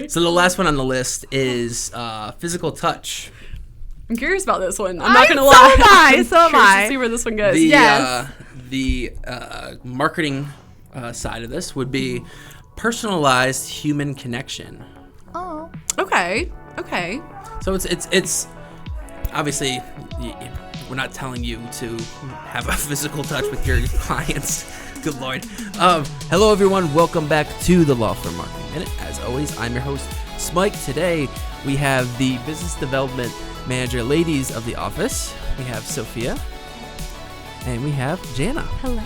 So the last one on the list is physical touch. I'm curious about this one. I'm not going to lie. So am I. To see where this one goes. The marketing side of this would be personalized human connection. Oh. Okay. So it's obviously we're not telling you to have a physical touch with your clients. Good Lord. Hello everyone. Welcome back to the Law Firm Marketing Minute. As always, I'm your host, Smike. Today we have the business development manager ladies of the office. We have Sophia and we have Jana. Hello.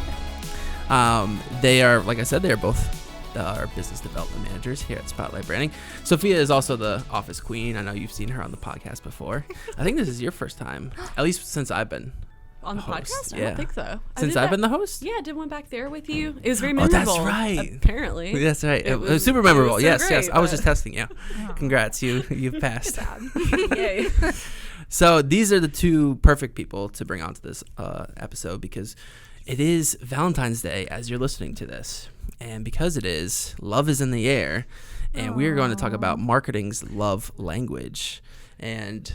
They are, like I said, they are both our business development managers here at Spotlight Branding. Sophia is also the office queen. I know you've seen her on the podcast before. I think this is your first time, at least since I've been on the host. podcast? Yeah. I don't think so. Since I've been the host? Yeah, I did one back there with you. It was very memorable. Oh, that's right. Apparently. That's right. It was super memorable. So yes, great, yes. I was just testing you. Congrats. You've passed. Yay. So these are the two perfect people to bring onto this episode because it is Valentine's Day as you're listening to this. And because it is, love is in the air. And we are going to talk about marketing's love language. And,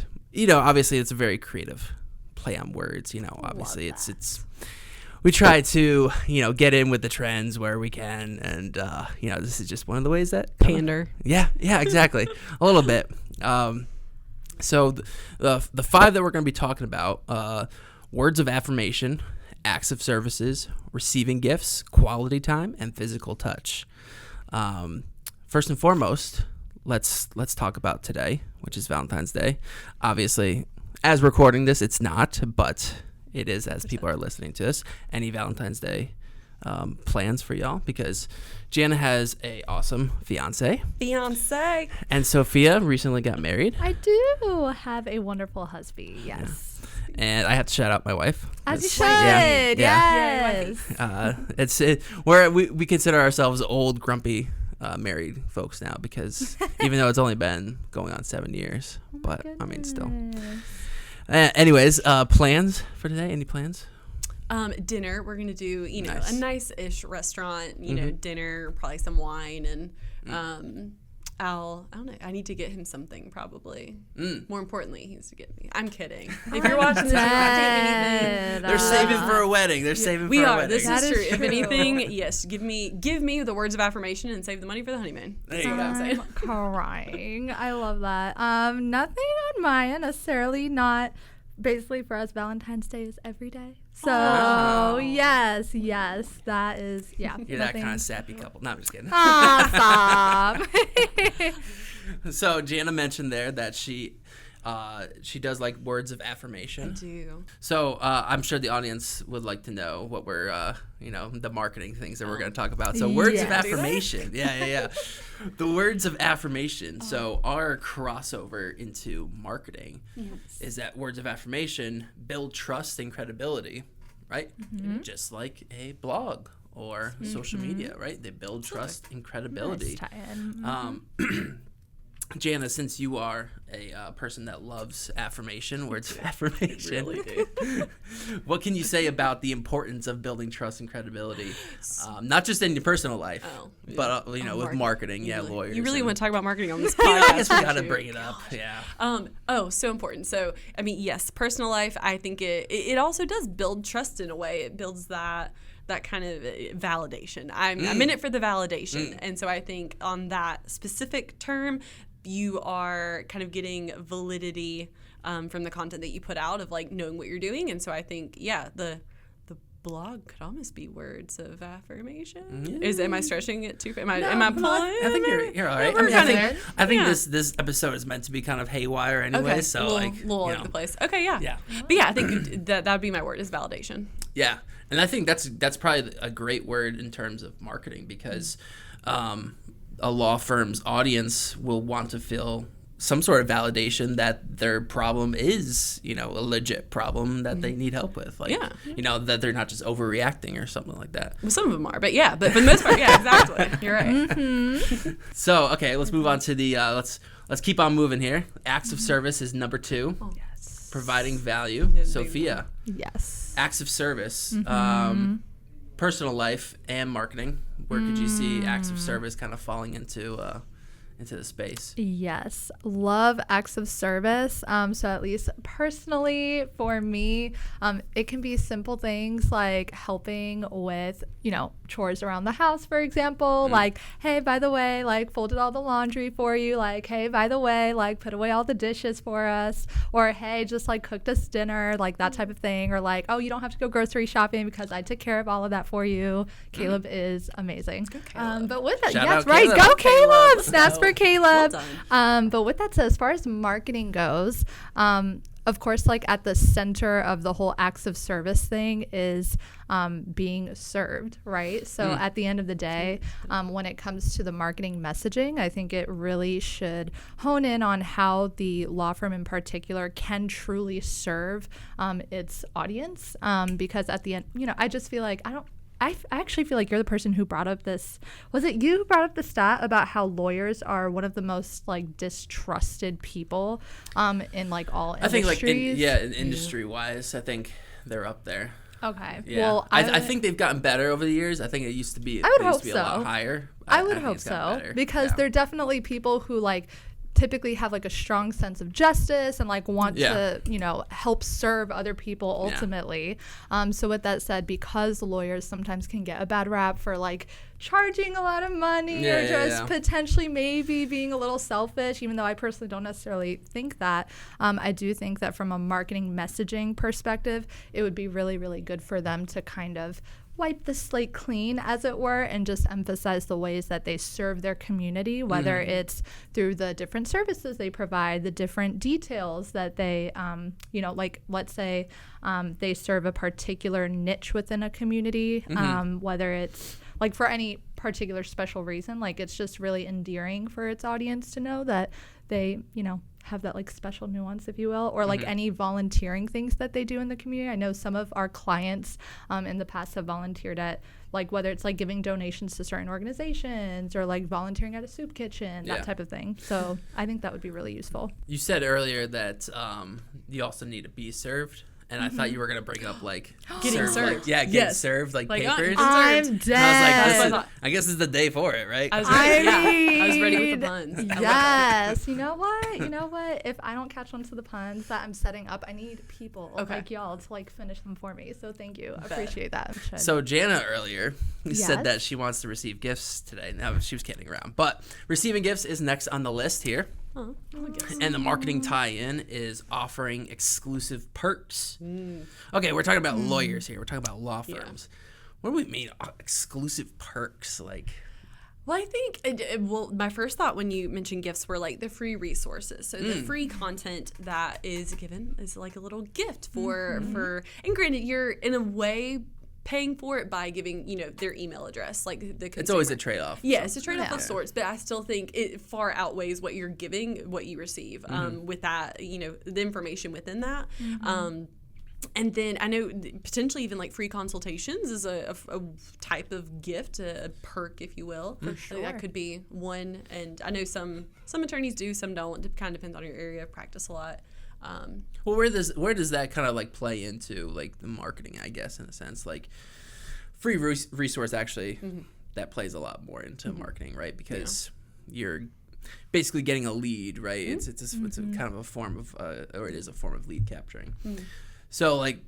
obviously it's a very creative play on words. Obviously it's we try to, get in with the trends where we can. And, this is just one of the ways that Pander. Yeah, exactly. A little bit. So the five that we're going to be talking about, words of affirmation, acts of services, receiving gifts, quality time, and physical touch. First and foremost, let's talk about today, which is Valentine's Day. Obviously, as recording this, it's not, but it is as people are listening to this. Any Valentine's Day plans for y'all? Because Jana has a awesome fiance, and Sophia recently got married. I do have a wonderful husband. Yes. Yeah. And I have to shout out my wife. As you should. Yeah. Yes. We consider ourselves old, grumpy married folks now because even though it's only been going on 7 years, but I mean still. Anyways, plans for today? Any plans? Dinner. We're gonna do nice. A nice-ish restaurant. Dinner, probably some wine, and I don't know. I need to get him something probably. More importantly, he needs to get me. I'm kidding. If you're watching this, you're not taking anything. They're saving for a wedding. They're saving for a wedding. This is true. If anything, yes, give me the words of affirmation and save the money for the honeymoon. There you go. I'm crying. I love that. Nothing on my end necessarily. Not basically for us. Valentine's Day is every day. So yes, that is You're nothing. That kind of sappy couple. No, I'm just kidding. Stop. So Jana mentioned there that she does like words of affirmation. I do. So I'm sure the audience would like to know what we're the marketing things that we're going to talk about. So words of affirmation. Yeah. The words of affirmation. So our crossover into marketing is that words of affirmation build trust and credibility, right? Just like a blog or social media, right? They build trust and credibility. Nice Jana, since you are a person that loves affirmation, words of affirmation, really do. What can you say about the importance of building trust and credibility, not just in your personal life, but with marketing? Lawyers. You really want to talk about marketing on this podcast? I guess we got to bring it up. Yeah. So important. So, I mean, yes, personal life. I think it also does build trust in a way. It builds that kind of validation. I'm in it for the validation. And so I think on that specific term, you are kind of getting validity from the content that you put out of like knowing what you're doing. And so I think, the blog could almost be words of affirmation. Am I stretching it too? Am I pulling? I think you're all right. I think this episode is meant to be kind of haywire anyway. Okay. So little all over the place. Okay, yeah. Yeah. But I think that would be my word is validation. Yeah, and I think that's probably a great word in terms of marketing because a law firm's audience will want to feel some sort of validation that their problem is, a legit problem that they need help with. Like, that they're not just overreacting or something like that. Well, some of them are, but for the most part, exactly. You're right. So, okay, let's move on to the, let's keep on moving here. Acts of service is number 2. Oh, yes. Providing value. Sophia. Yes. Acts of service. Personal life and marketing. Where could you see acts of service kind of falling into into the space. Yes, love acts of service. So at least personally for me, it can be simple things like helping with, chores around the house, for example. Like, hey, by the way, like folded all the laundry for you. Like, hey, by the way, like put away all the dishes for us. Or hey, just like cooked us dinner, like that type of thing. Or like, oh, you don't have to go grocery shopping because I took care of all of that for you. Caleb is amazing. But with that, Shout yes, out right, Caleb. go Caleb. Let's Snaps go. for Caleb. Well done. But with that said, as far as marketing goes, of course, like at the center of the whole acts of service thing is being served, right? So at the end of the day, when it comes to the marketing messaging, I think it really should hone in on how the law firm in particular can truly serve its audience. Because at the end, I just feel like I actually feel like you're the person who brought up this. Was it you who brought up the stat about how lawyers are one of the most like distrusted people in like all industries? I think industry wise, I think they're up there. Okay. Yeah. Well, I think they've gotten better over the years. I think it used to be. I would it used hope to be so. a lot higher. I would think hope it's gotten so better. because Yeah. they're definitely people who like typically have like a strong sense of justice and like want to help serve other people ultimately. So with that said, because lawyers sometimes can get a bad rap for like charging a lot of money or just potentially maybe being a little selfish, even though I personally don't necessarily think that, I do think that from a marketing messaging perspective, it would be really, really good for them to kind of wipe the slate clean, as it were, and just emphasize the ways that they serve their community, whether it's through the different services they provide, the different details that they, like let's say they serve a particular niche within a community, whether it's like for any particular special reason, like it's just really endearing for its audience to know that they, have that like special nuance, if you will, or like any volunteering things that they do in the community. I know some of our clients in the past have volunteered at like whether it's like giving donations to certain organizations or like volunteering at a soup kitchen, that type of thing. So I think that would be really useful. You said earlier that you also need to be served. And I thought you were going to bring up, like, Getting served. Like, getting served, like papers. I'm dead. And I was like, I guess this is the day for it, right? I was I ready with the puns. Yes. You know what? If I don't catch on to the puns that I'm setting up, I need people like y'all to like finish them for me. So thank you. I appreciate that. So Jana earlier said that she wants to receive gifts today. Now, she was kidding around. But receiving gifts is next on the list here. Oh, I guess. And the marketing tie-in is offering exclusive perks. Okay, we're talking about lawyers here. We're talking about law firms. What do we mean exclusive perks? Like, Well, I think, my first thought when you mentioned gifts were like the free resources. So the free content that is given is like a little gift for, and granted, you're in a way paying for it by giving, their email address, like the consumer. it's always a trade-off. Yeah, it's a trade-off of sorts, but I still think it far outweighs what you're giving, what you receive with that, the information within that. And then I know potentially even like free consultations is a type of gift, a perk, if you will. For sure. That could be one. And I know some attorneys do, some don't. It kind of depends on your area of practice a lot. Well, where does that kind of like play into like the marketing, I guess, in a sense? Like free resource actually that plays a lot more into marketing, right? Because you're basically getting a lead, right? It's a kind of a form of or it is a form of lead capturing. So like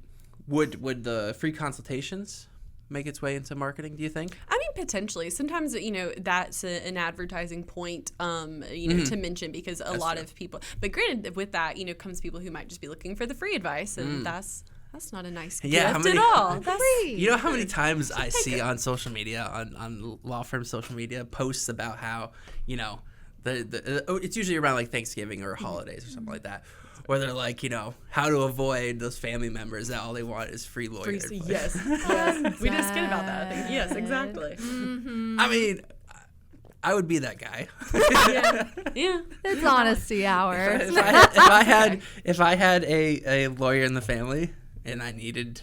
would the free consultations make its way into marketing, do you think? I mean, potentially. Sometimes, that's an advertising point, to mention because that's lot true. Of people. But granted, with that, comes people who might just be looking for the free advice, and that's not a nice gift at all. That's free. You know how many times I see on social media, on law firm social media, posts about how, it's usually around like Thanksgiving or holidays or something like that, where they're like, how to avoid those family members that all they want is free lawyer advice. Yes. We just skit about that, I think. Yes, exactly. I mean, I would be that guy. Yeah. It's honesty hour. If I had a lawyer in the family and I needed,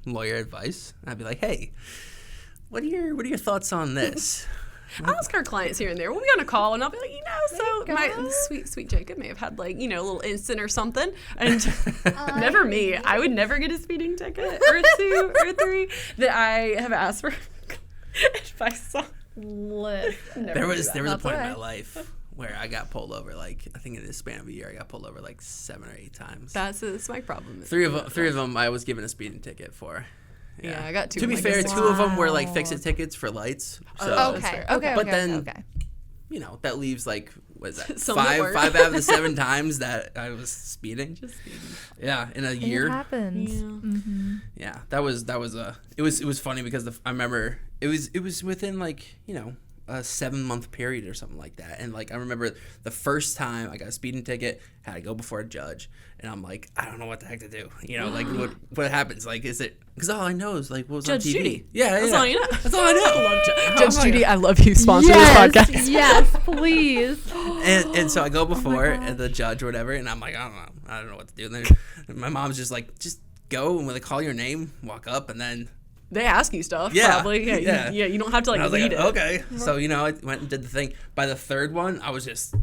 lawyer advice, I'd be like, hey, what are your thoughts on this? I'll ask our clients here and there. We'll be on a call, and I'll be like, so my sweet Jacob may have had like, a little incident or something, and never me. I would never get a speeding ticket or 2 or 3 that I have asked for advice on. There was a point in my life where I got pulled over. Like I think in the span of a year, I got pulled over like 7 or 8 times. That's my problem. Three of them I was given a speeding ticket for. Yeah, I got 2. To be fair, 2 of them were like fix-it tickets for lights. So, Okay. But then, okay. you know, that leaves like, what is that? Some that work. 5 out of the 7 times that I was speeding. Just speeding. Yeah, in a year. It happens. Yeah. Mm-hmm. Yeah, that was it was funny because I remember it was within like, you know, a 7-month period or something like that. And like I remember the first time I got a speeding ticket, had to go before a judge, and I'm like, I don't know what the heck to do. You know, like what happens? Like, is it because all I know is like what was Judge on TV? Judy. Yeah, That's all you know. That's all I know. Judge Judy, I love you. Sponsor this podcast. Yes, please. And so I go before and the judge or whatever, and I'm like, I don't know what to do. And then my mom's just like, just go, and when they call your name, walk up, and then They ask you stuff, Yeah, probably. yeah. You don't have to and I was lead like, it. okay. So you know, I went and did the thing. By the third one, I was just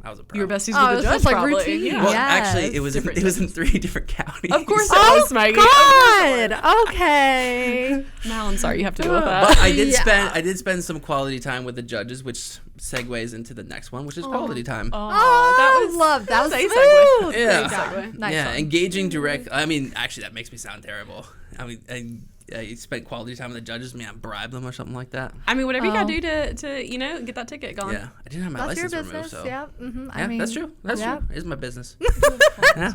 I was a pro. You were besties Oh, with the it judge, was just, like, probably. routine. Yeah. Well, Yes. actually, it was in 3 different counties. Of course it Oh, was, Maggie. Of course it God. Okay. was. Mal, I'm sorry you have to deal with that. But I did spend some quality time with the judges, which segues into the next one, which is quality time. Oh, that was that was a smooth. segue. Yeah. Great segue. Nice Yeah, one. engaging direct. I mean, actually, that makes me sound terrible. I mean, you spent quality time with the judges. Man, bribe them or something like that. I mean, whatever you gotta Oh. do to get that ticket going. Yeah, I didn't have my That's your license business. removed, so Yeah. Mm-hmm. yeah, I mean, that's true. That's yeah. true. It's my business. Yeah.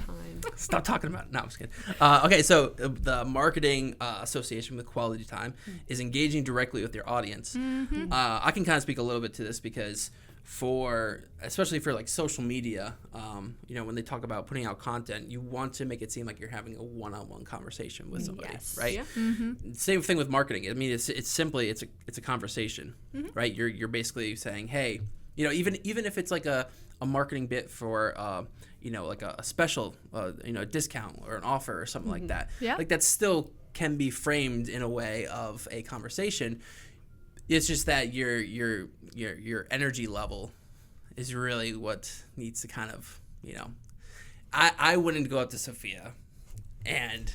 Stop talking about it. No, I'm just kidding. Okay, so the marketing association with quality time is engaging directly with your audience. Mm-hmm. I can kind of speak a little bit to this because especially for like social media, you know, when they talk about putting out content, you want to make it seem like you're having a one-on-one conversation with somebody, Yes. right? Yeah. Mm-hmm. Same thing with marketing. I mean, it's simply it's a conversation, Mm-hmm. right? You're basically saying, hey, you know, even if it's like a marketing bit for you know, like a special you know, discount or an offer or something like that. Yeah. Like that still can be framed in a way of a conversation. It's just that your energy level is really what needs to kind of, you know, I wouldn't go up to Sophia and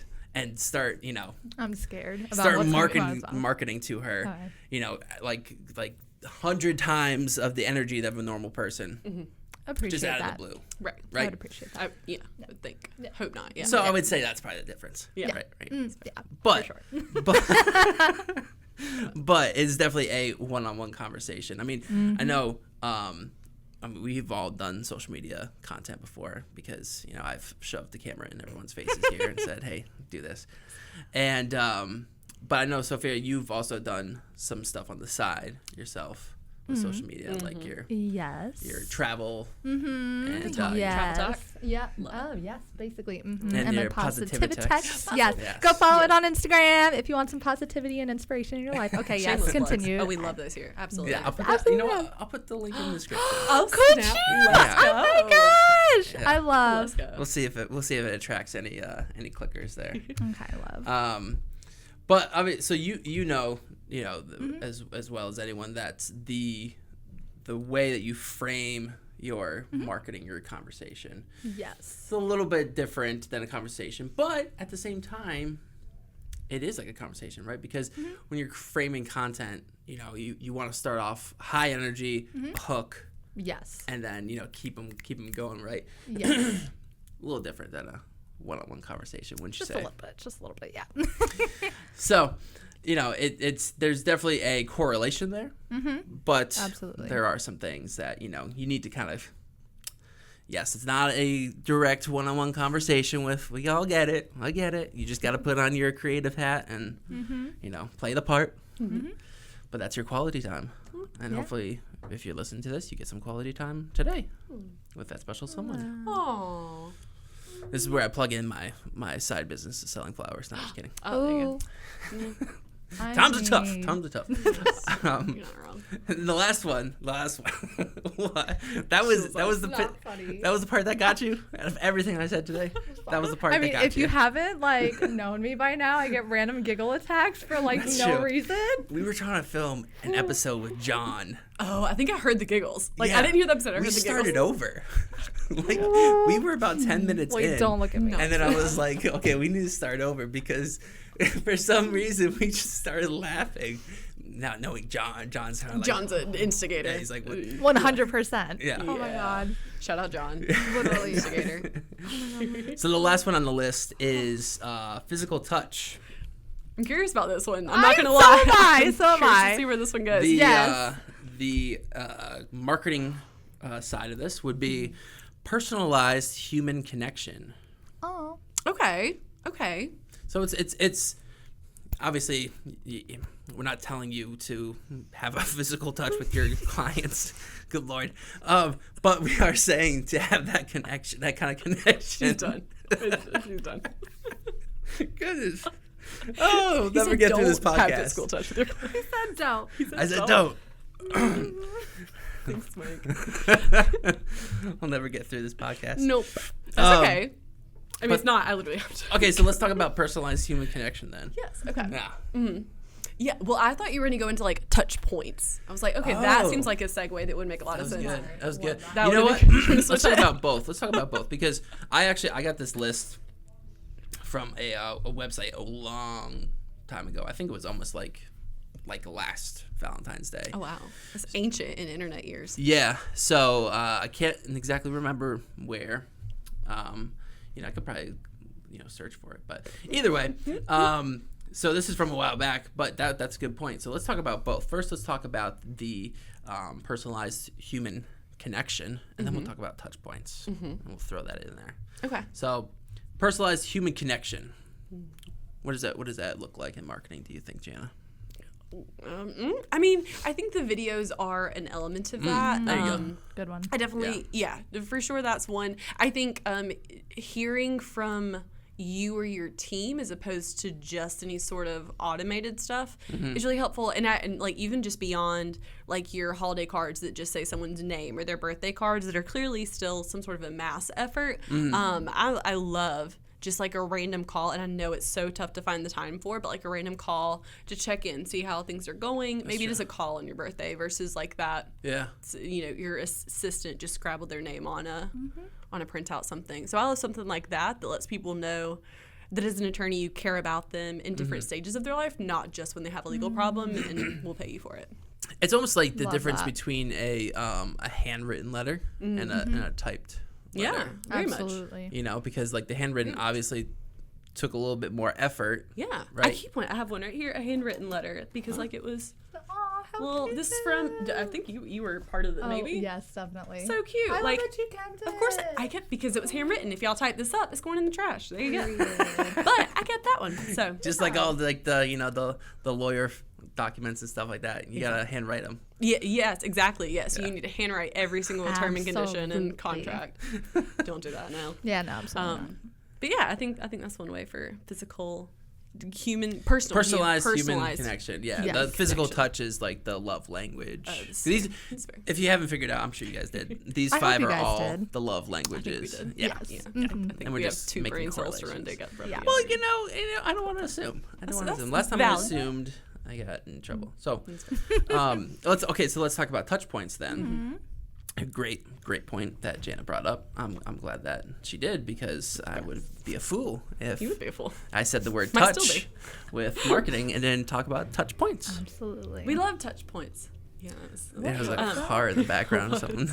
start, you know, I'm scared. About start what's going on. marketing to her, Okay. you know, like 100 times of the energy of a normal person, Appreciate just out that. of the blue. Right. I Right. would appreciate that. I would think. Hope not. Yeah. So I would say that's probably the difference. Yeah. Right. Yeah. But, sure. but it's definitely a one-on-one conversation. I mean, I know we've all done social media content before because, you know, I've shoved the camera in everyone's faces here and said, hey, do this. And but I know, Sophia, you've also done some stuff on the side yourself with social media, like your travel and Yes. Travel talk? Yeah. Oh, yes. Basically. Mm-hmm. And my your positivity text. Yes. Yes. Go follow it on Instagram if you want some positivity and inspiration in your life. Okay. Yes. Shameless plugs. Continue. Oh, we love those here. Absolutely. Yeah, I'll put that, you know Absolutely. what? I'll put the link in the description. Oh, Could snap. you? Let's Yeah. go. Oh my gosh. Yeah. I love. Let's go. We'll see if it attracts any clickers there. Okay. I love. But I mean, so you know as well as anyone, that's the way that you frame your marketing, your conversation. Yes. It's a little bit different than a conversation, but at the same time, it is like a conversation, right? Because when you're framing content, you know, you want to start off high energy, hook, Yes. and then, you know, keep them going, right? Yes. A little different than a one-on-one conversation, wouldn't you Just say? a little bit. Yeah. So, you know, there's definitely a correlation there, but Absolutely. there are some things that, you know, you need to kind of, yes, it's not a direct one-on-one conversation with, we all get it, I get it. You just got to put on your creative hat and, you know, play the part. But that's your quality time. And hopefully, if you listen to this, you get some quality time today with that special someone. Oh. This is where I plug in my side business of selling flowers. No, I'm just kidding. Oh, there you Ooh. go. Times are tough. Times are tough. You're not wrong. And the last one. What? That was the not funny. that was the part that got you out of everything I said today. That was the part I that mean, got if you haven't known me by now, I get random giggle attacks for That's no true. reason. We were trying to film an episode with John. Oh, I think I heard the giggles. Like, Yeah. I didn't hear the episode. I heard We the started giggles. over. Like we were about 10 minutes Wait, in. don't look at me. And then I was like, okay, we need to start over because for some reason we just started laughing. not knowing John's kind of like John's an instigator. Yeah, he's like, what? 100%. Yeah. Oh my God. Shout out John. Literally. Instigator. So the last one on the list is physical touch. I'm curious about this one. I'm not gonna So lie. am I. I'm So am curious I. to see where this one goes. The marketing side of this would be personalized human connection. Oh. Okay. So it's obviously we're not telling you to have a physical touch with your clients. Good Lord. But we are saying to have that connection, that kind of connection. She's done. She's done. Goodness. Oh, He never said get through don't this have podcast. physical touch with your clients. He said don't. I said don't. Thanks, Mike. I'll never get through this podcast. Nope. That's okay. I mean, but- it's not. I literally have to. Okay, so let's talk about personalized human connection then. Yes. Okay. Yeah. Yeah. Well, I thought you were going to go into like touch points. I was like, okay, that Oh. seems like a segue that would make a lot of sense. That was good. That You know would what? make- we're gonna Let's switch talk it. about both. Let's talk about both because I got this list from a website a long time ago. I think it was almost like last Valentine's Day. Oh wow, that's ancient in internet years. Yeah. So I can't exactly remember where. I could probably search for it, but either way. So this is from a while back, but that's a good point. So let's talk about both. First, let's talk about the personalized human connection, and then we'll talk about touch points, and we'll throw that in there. Okay. So, personalized human connection. What does that look like in marketing? Do you think, Jana? I mean, I think the videos are an element of that. There you go. Good one. I definitely, yeah, for sure that's one. I think hearing from you or your team as opposed to just any sort of automated stuff is really helpful. And like even just beyond like your holiday cards that just say someone's name or their birthday cards that are clearly still some sort of a mass effort. I love just like a random call, and I know it's so tough to find the time for, but like a random call to check in, see how things are going. Maybe just a call on your birthday versus like that. Yeah. Your assistant just scrabbled their name on a printout something. So I love something like that lets people know that as an attorney you care about them in different stages of their life, not just when they have a legal problem, and we'll pay you for it. It's almost like the Love difference that. between a handwritten letter and a typed letter. Yeah, very much. Absolutely. Because like the handwritten obviously took a little bit more effort. Yeah, Right. I keep one. I have one right here, a handwritten letter, because like it was. Oh, how Well, cute this is is from. it? I think you were part of it, Oh, maybe. yes, definitely. So cute. I like, love that you kept it. of course, I kept because it was handwritten. If y'all type this up, it's going in the trash. There you go. Period. But I kept that one. So Just like all like the lawyer documents and stuff like that. You gotta handwrite them. yeah, yes, exactly. Yes, you need to handwrite every single term and condition Absolutely. and contract. Don't do that now. Yeah, no, absolutely. not. But yeah, I think that's one way for physical, personalized human connection. Yeah, Yes. the physical Connection. touch is like the love language. It's These, fair. if you haven't figured out, I'm sure you guys did. These I hope 5 you are guys all did. the love languages. did. Yeah. Yes. Yeah, Mhm. I think And we're we have just 2 making brain cells to run correlations. together. Yeah. Well, I don't want to assume. that's Last time I valid. assumed, I got in trouble. So, let's talk about touch points then. A great point that Jana brought up. I'm glad that she did, because I would be a fool if You would be a fool. I said the word Might still touch with marketing and then talk about touch points. Absolutely. We love touch points. Yes. There's a car in the background or something.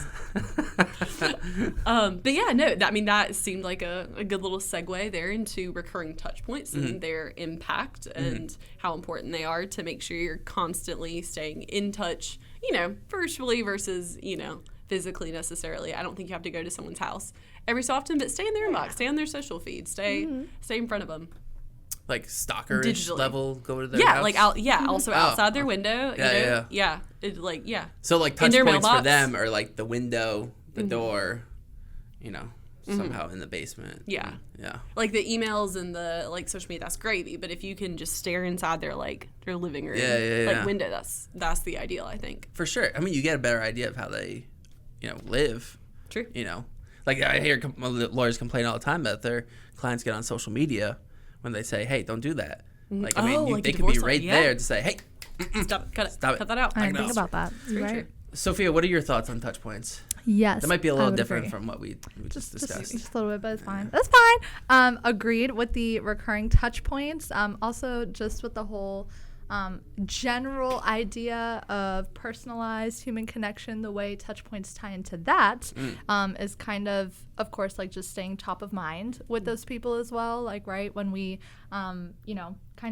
But yeah, no, that seemed like a good little segue there into recurring touch points and their impact and how important they are to make sure you're constantly staying in touch, virtually versus, physically necessarily. I don't think you have to go to someone's house every so often, but stay in their inbox, stay on their social feed, stay in front of them. Like stalkerish Digitally. level, go to their Yeah, house? like also outside their window. Yeah. Yeah. So like touch their points for mailbox. them are like the window, the door, somehow in the basement. Yeah. Yeah. Like the emails and the social media, that's gravy. But if you can just stare inside their living room, Yeah. window, that's the ideal, I think. For sure. I mean, you get a better idea of how they, live. True. Like I hear lawyers complain all the time that their clients get on social media when they say, "Hey, don't do that." Like I mean, like they a could be divorce right lawyer, yeah. there to say, "Hey, Stop it. Cut it. Stop it. Cut that out. I didn't Back think it about that. Very Right. true. Sophia, what are your thoughts on touch points? Yes. That might be a I little would different agree. from what we just discussed. Just a little bit, but it's fine. That's fine. Agreed with the recurring touch points. Also, just with the whole general idea of personalized human connection, the way touch points tie into that is kind of course, like just staying top of mind with those people as well. Like, right, when we, kind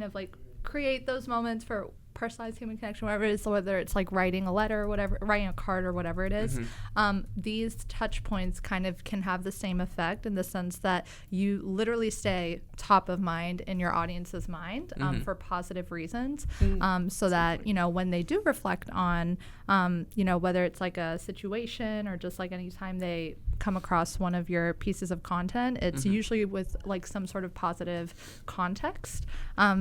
of like create those moments for personalized human connection, whatever it is, whether it's like writing a letter or whatever, writing a card or whatever it is, these touch points kind of can have the same effect in the sense that you literally stay top of mind in your audience's mind for positive reasons, so that, when they do reflect on, whether it's like a situation or just like anytime they come across one of your pieces of content, it's usually with like some sort of positive context.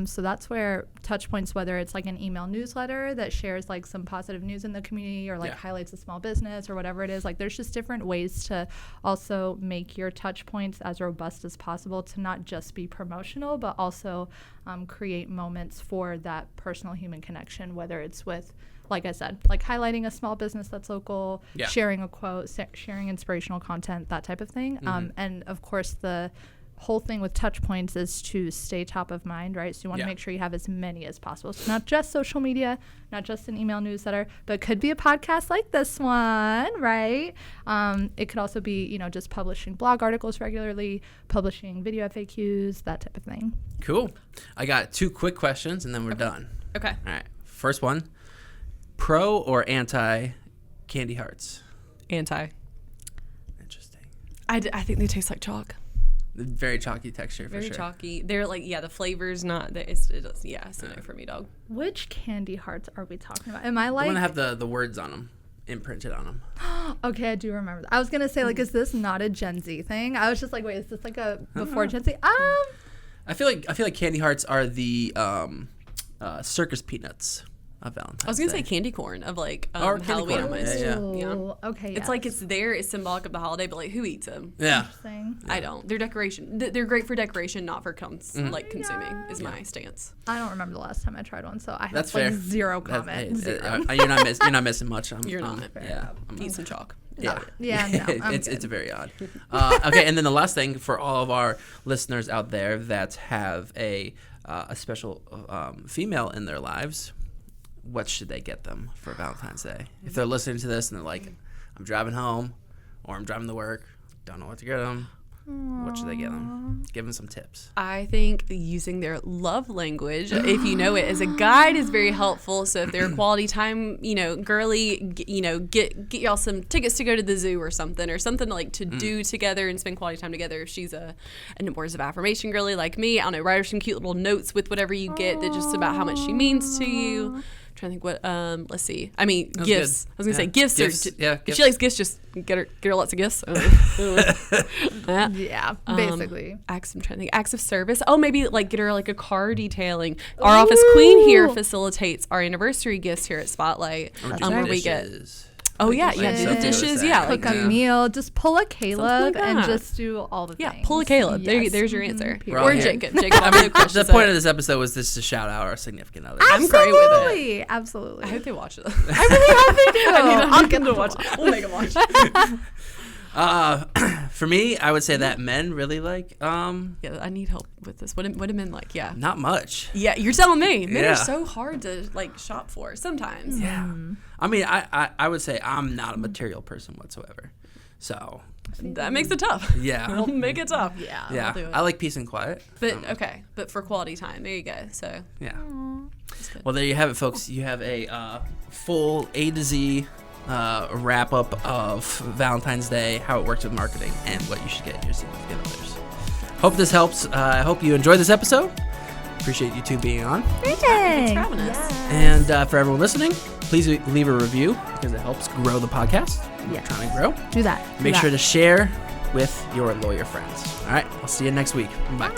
So that's where touch points, whether it's like an email newsletter that shares like some positive news in the community or like highlights a small business or whatever it is, like there's just different ways to also make your touch points as robust as possible to not just be promotional, but also create moments for that personal human connection, whether it's with, like I said, like highlighting a small business that's local, sharing a quote, sharing inspirational content, that type of thing. And of course, the whole thing with touch points is to stay top of mind, right? So you want to make sure you have as many as possible. So not just social media, not just an email newsletter, but it could be a podcast like this one, right? It could also be, just publishing blog articles regularly, publishing video FAQs, that type of thing. Cool. I got 2 quick questions and then we're done. Okay. All right. First one. Pro or anti candy hearts? Anti. Interesting. I think they taste like chalk. Very chalky texture, for sure. Very chalky. They're like, the flavor's not, it's no for me, dog. Which candy hearts are we talking about? Am I like... The one that have the words on them, imprinted on them. Okay, I do remember that. I was going to say, like, is this not a Gen Z thing? I was just like, wait, is this like a before Gen Z? I feel like candy hearts are the circus peanuts of Valentine's I was gonna Day. say candy corn of like Or Halloween candy corn. almost. Yeah. Okay. It's like it's there, it's symbolic of the holiday, but like who eats them? Yeah. I don't. They're decoration. They're great for decoration, not for consuming. Is my stance. I don't remember the last time I tried one, so I have That's like fair. zero comment. Zero. You're not missing much. You're not. Yeah. Eat some chalk. No. It's very odd. Okay, and then the last thing for all of our listeners out there that have a special female in their lives, what should they get them for Valentine's Day? If they're listening to this and they're like, I'm driving home or I'm driving to work, don't know what to get them, what should they get them? Give them some tips. I think using their love language, if you know it, as a guide is very helpful. So if they're a quality time, girly, get y'all some tickets to go to the zoo or something like to do together and spend quality time together. If she's a words of affirmation girly like me, I don't know, write her some cute little notes with whatever you get that just about how much she means to you. Trying to think what let's see. I mean, gifts. Good. I was gonna say gifts. If she likes gifts, just get her lots of gifts. Yeah, basically. I'm trying to think. Acts of service. Oh, maybe like get her like a car detailing. Our office queen here facilitates our anniversary gifts here at Spotlight. Where we get. Oh yeah, do the dishes. Yeah, cook a meal. Just pull a Caleb and just do all the things. Yeah, pull a Caleb. Yes. There's your answer. Right Or here. Jacob. I mean, the point of this episode was just to shout out our significant others. I'm great with it. Absolutely. I hope they watch it. I really hope they do. I'll get them to watch it. We'll make them watch it. For me, I would say that men really like. Yeah, I need help with this. What do men like? Yeah. Not much. Yeah, you're telling me. Men Yeah. are so hard to like shop for sometimes. Yeah. I mean, I would say I'm not a material person whatsoever. So. That makes it tough. Yeah. It'll make it tough. Yeah. Yeah. I'll do it. I like peace and quiet. But for quality time. There you go. So. Yeah. Well, there you have it, folks. You have a full A to Z wrap up of Valentine's Day, how it works with marketing, and what you should get your significant others. Hope this helps. I hope you enjoyed this episode. Appreciate you two being on. Thanks for having us. And for everyone listening, please leave a review because it helps grow the podcast. We're trying to grow. Do that. Make sure to share with your lawyer friends. All right. I'll see you next week. Bye.